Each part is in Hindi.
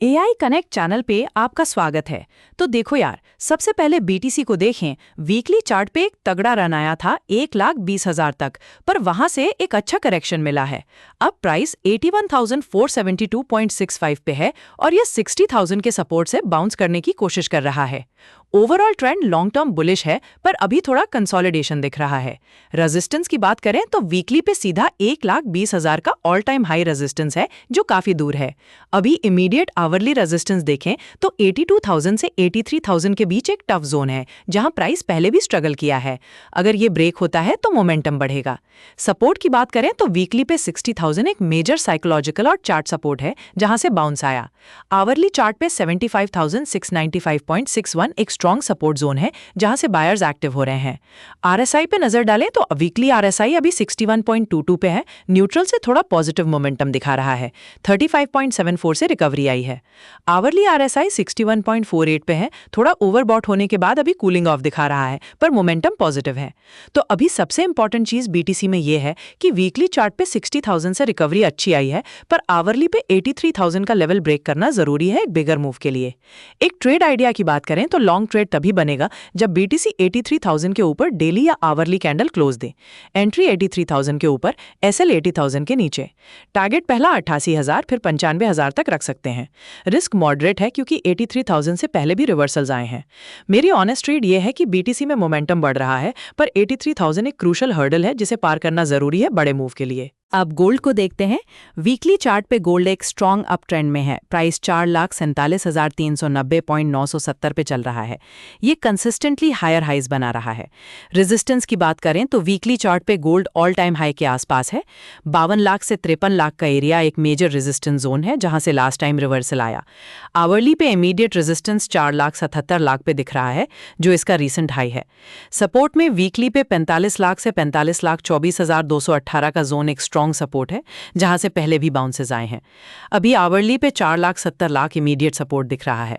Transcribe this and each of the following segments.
एआई कनेक्ट चैनल पे आपका स्वागत है। तो देखो यार, सबसे पहले बीटीसी को देखें। वीकली चार्ट पे एक तगड़ा रन आया था 1,20,000 तक, पर वहां से एक अच्छा करेक्शन मिला है। अब प्राइस 81,472.65 पे है और ये 60,000 के सपोर्ट से बाउंस करने की कोशिश कर रहा है। Overall trend long term bullish है, पर अभी थोड़ा कंसोलिडेशन दिख रहा है। रेजिस्टेंस की बात करें तो वीकली पे सीधा 1,20,000 का ऑल टाइम हाई रेजिस्टेंस है, जो काफी दूर है। अभी इमीडिएट आवरली रेजिस्टेंस देखें तो 82,000 से 83,000 के बीच एक टफ जोन है, जहां प्राइस पहले भी स्ट्रगल किया है। अगर ये ब्रेक होता है तो मोमेंटम बढ़ेगा। सपोर्ट की बात करें तो वीकली पे 60,000 एक मेजर साइकोलॉजिकल और चार्ट सपोर्ट है, जहां से बाउंस आया। आवरली चार्ट पे 75,695.61 एक स्ट्रॉन्ग सपोर्ट जोन है, जहां से बायर्स एक्टिव हो रहे हैं। आरएसआई पे नजर डालें तो वीकली आरएसआई अभी 61.22 पे है, न्यूट्रल से थोड़ा पॉजिटिव मोमेंटम दिखा रहा है। 35.74 से रिकवरी आई है। आवरली आरएसआई 61.48 पे है, थोड़ा ओवरबॉट होने के बाद अभी कूलिंग ऑफ दिखा रहा है, पर मोमेंटम पॉजिटिव है। तो अभी सबसे इंपॉर्टेंट चीज बीटीसी में यह है कि वीकली चार्ट पे 60,000 से रिकवरी अच्छी आई है, पर आवरली पे 83,000 का लेवल ब्रेक करना जरूरी है एक बिगर मूव के लिए। एक ट्रेड आइडिया की बात करें तो लॉन्ग ट्रेड तभी बनेगा जब बीटीसी 83,000 के ऊपर डेली या आवरली कैंडल क्लोज दे। एंट्री 83,000 के ऊपर, एसएल 80,000 के नीचे। टारगेट पहला 88,000 फिर 95,000 तक रख सकते हैं। रिस्क मॉडरेट है क्योंकि 83,000 से पहले भी रिवर्सल्स आए हैं। मेरी ऑनेस्ट रीड ये है कि बीटीसी में मोमेंटम बढ़ रहा है, पर 83,000 एक क्रूशल हर्डल है जिसे पार करना जरूरी है बड़े मूव के लिए। अब गोल्ड को देखते हैं। वीकली चार्ट पे गोल्ड एक स्ट्रॉन्ग अप ट्रेंड में है। प्राइस 4,47,390.970 पे चल रहा है। ये कंसिस्टेंटली हायर हाइज बना रहा है। रेजिस्टेंस की बात करें तो वीकली चार्ट पे गोल्ड ऑल टाइम हाई के आसपास है। 52 लाख से 53 लाख का एरिया एक मेजर रेजिस्टेंस जोन है, जहां से लास्ट टाइम रिवर्सल आया। आवरली पे इमीडिएट रेजिस्टेंस 4,77 लाख पे दिख रहा है, जो इसका रीसेंट हाई है। सपोर्ट में वीकली पे 45 लाख से 45,24,218 का जोन एक स्ट्रॉन्ग सपोर्ट है, जहां से पहले भी बाउंसेस आए हैं। अभी आवरली पे 4,70,00,000 इमीडिएट सपोर्ट दिख रहा है।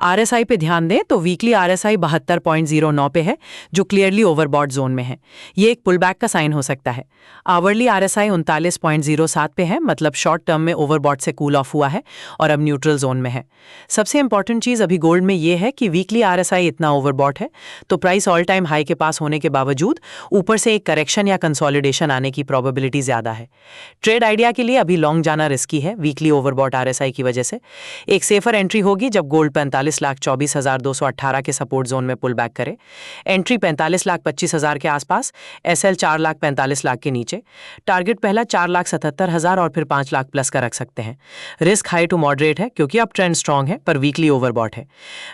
आरएसआई पे ध्यान दें तो वीकली आरएसआई 72.09 पे है, जो क्लियरली ओवरबॉट जोन में है। ये एक पुलबैक का साइन हो सकता है। आवरली आरएसआई 39.07 पे है, मतलब शॉर्ट टर्म में ओवरबॉट से कूल ऑफ हुआ है और अब न्यूट्रल जोन में है। सबसे इंपॉर्टेंट चीज अभी गोल्ड में यह है कि वीकली आरएसआई इतना ओवरबॉट है, तो प्राइस ऑल टाइम हाई के पास होने के बावजूद ऊपर से एक करेक्शन या कंसोलिडेशन आने की प्रोबेबिलिटी ज्यादा है। ट्रेड आइडिया के लिए अभी लॉन्ग जाना रिस्की है वीकली ओवरबॉट आरएसआई की वजह से। एक सेफर एंट्री होगी जब गोल्ड 45,24,218 के सपोर्ट जोन में पुल बैक करे। एंट्री 45,25,000 के आसपास, एसएल 4,45,00,000 के नीचे। टारगेट पहला 4,77,000 और फिर 5 लाख प्लस का रख सकते हैं। रिस्क हाई टू मॉडरेट है क्योंकि अब ट्रेंड स्ट्रॉन्ग है, पर वीकली ओवरबॉट है।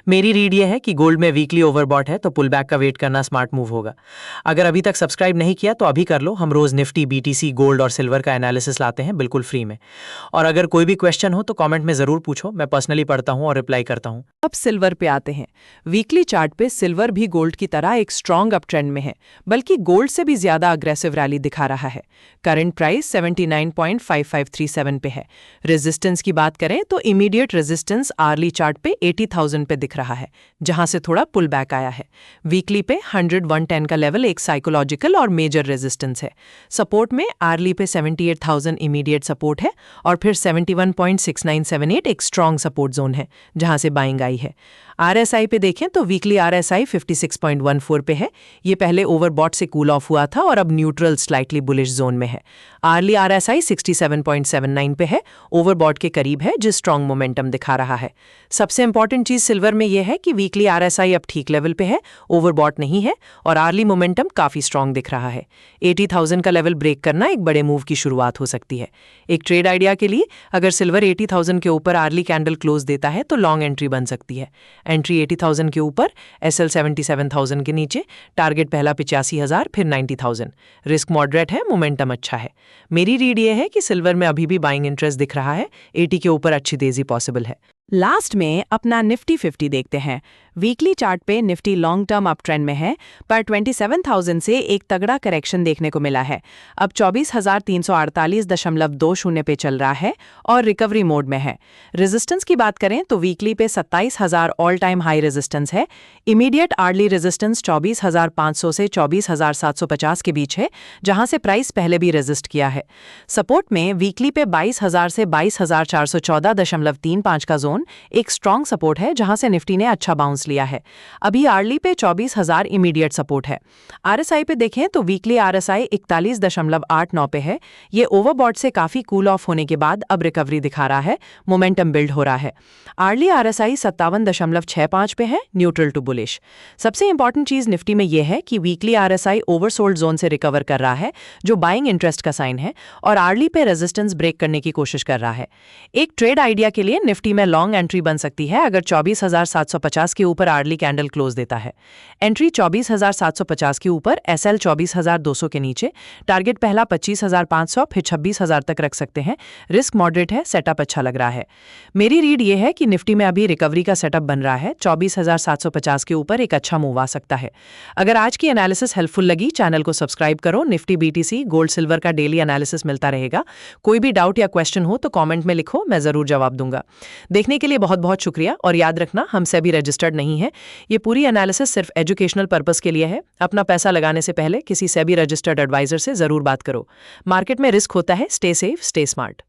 मेरी रीड ये है कि गोल्ड में वीकली ओवरबॉट है तो पुल बैक का वेट करना स्मार्ट मूव होगा। अगर अभी तक सब्सक्राइब नहीं किया तो अभी कर लो। हम रोज निफ्टी, बीटीसी, गोल्ड और सिल्वर का एनालिसिस लाते हैं बिल्कुल फ्री में। और अगर कोई भी क्वेश्चन हो तो कमेंट में जरूर पूछो, मैं पर्सनली पढ़ता हूं और रिप्लाई करता हूं। अब सिल्वर पे आते हैं। वीकली चार्ट पे सिल्वर भी गोल्ड की तरह एक स्ट्रॉन्ग अप ट्रेंड में है, बल्कि गोल्ड से भी ज्यादा अग्रेसिव रैली दिखा रहा है। करंट प्राइस 79.5537 पे है। रेजिस्टेंस की बात करें तो इमीडिएट रेजिस्टेंस आर्ली चार्ट पे 80,000 पे दिख रहा है, जहां से थोड़ा पुल बैक आया है। वीकली पे 100-110 का लेवल एक साइकोलॉजिकल और मेजर रेजिस्टेंस है। सपोर्ट में आर्ली पे 78,000 इमीडिएट सपोर्ट है और फिर 71.6978 एक स्ट्रॉन्ग सपोर्ट जोन है, जहां से बाइंग आई है। आरएसआई पे देखें तो वीकली आरएसआई 56.14 पे है। ये पहले ओवरबॉट से कूल ऑफ हुआ था और अब न्यूट्रल स्लाइटली बुलिश जोन में है। आर्ली आरएसआई 67.79 पे है, ओवरबॉट के करीब है, जो स्ट्रॉन्ग मोमेंटम दिखा रहा है। सबसे इंपॉर्टेंट चीज सिल्वर में यह है कि वीकली आरएसआई अब ठीक लेवल पे है, ओवरबॉट नहीं है और आर्ली मोमेंटम काफी स्ट्रॉन्ग दिख रहा है। 80,000 का लेवल ब्रेक करना एक बड़े मूव की शुरुआत हो सकती है। एक ट्रेड आइडिया के लिए अगर सिल्वर 80,000 के ऊपर आर्ली कैंडल क्लोज देता है तो लॉन्ग एंट्री बन सकती है। एंट्री 80,000 के ऊपर, एसएल 77,000 के नीचे। टारगेट पहला 85,000 फिर 90,000। रिस्क मॉडरेट है, मोमेंटम अच्छा है। मेरी रीड ये है कि सिल्वर में अभी भी बाइंग इंटरेस्ट दिख रहा है। 80 के ऊपर अच्छी तेजी पॉसिबल है। लास्ट में अपना निफ्टी 50 देखते हैं। वीकली चार्ट पे Nifty long term up trend में है, पर 27,000 से एक तगड़ा करेक्शन देखने को मिला है। अब 24,348.20 पे चल रहा है और रिकवरी मोड में है। रेजिस्टेंस की बात करें तो वीकली पे 27,000 ऑल टाइम हाई रेजिस्टेंस है। इमीडिएट आर्ली रेजिस्टेंस 24,500 से 24,750 के बीच है, जहां से प्राइस पहले भी रेजिस्ट किया है। सपोर्ट में वीकली पे 22,000 से 22,414.35 का जोन जोन एक स्ट्रॉन्ग सपोर्ट है जहां से निफ्टी ने अच्छा बाउंस लिया है। अभी आर्ली पे 24,000 इमीडिएट सपोर्ट है। आरएसआई पे देखें तो वीकली आरएसआई 41.89 पे है। ये ओवरबॉट से काफी कूल ऑफ होने के बाद अब रिकवरी दिखा रहा है, मोमेंटम बिल्ड हो रहा है। आर्ली आरएसआई 57.65 पे है, न्यूट्रल टू बुलिश। सबसे इंपॉर्टेंट चीज निफ्टी में यह है कि वीकली आरएसआई ओवरसोल्ड जोन से रिकवर कर रहा है, जो बाइंग इंटरेस्ट का साइन है, और आर्ली पे रेजिस्टेंस ब्रेक करने की कोशिश कर रहा है। एक ट्रेड आइडिया के लिए निफ्टी में लॉन्ग एंट्री बन सकती है अगर 24,750 के ऊपर आर्ली कैंडल क्लोज देता है। एंट्री 24,750 के ऊपर, एसएल 24,200 के नीचे, टारगेट पहला 25,500 फिर 26,000 तक रख सकते हैं। रिस्क मॉडरेट है, सेटअप अच्छा लग रहा है। मेरी रीड ये है कि निफ्टी में अभी रिकवरी का सेटअप बन रहा है। 24,750 के ऊपर एक अच्छा मूव आ सकता है। अगर आज की एनालिसिस हेल्पफुल लगी, चैनल को सब्सक्राइब करो। निफ्टी, बीटीसी, गोल्ड, सिल्वर का डेली एनालिसिस मिलता रहेगा। कोई भी डाउट या क्वेश्चन हो तो कमेंट में लिखो, मैं जरूर जवाब दूंगा। देखने के लिए बहुत बहुत शुक्रिया, और याद रखना हम सेबी रजिस्टर्ड नहीं है। ये पूरी एनालिसिस सिर्फ एजुकेशनल पर्पस के लिए है। अपना पैसा लगाने से पहले किसी सेबी रजिस्टर्ड एडवाइजर से जरूर बात करो। मार्केट में रिस्क होता है, स्टे सेफ, स्टे स्मार्ट।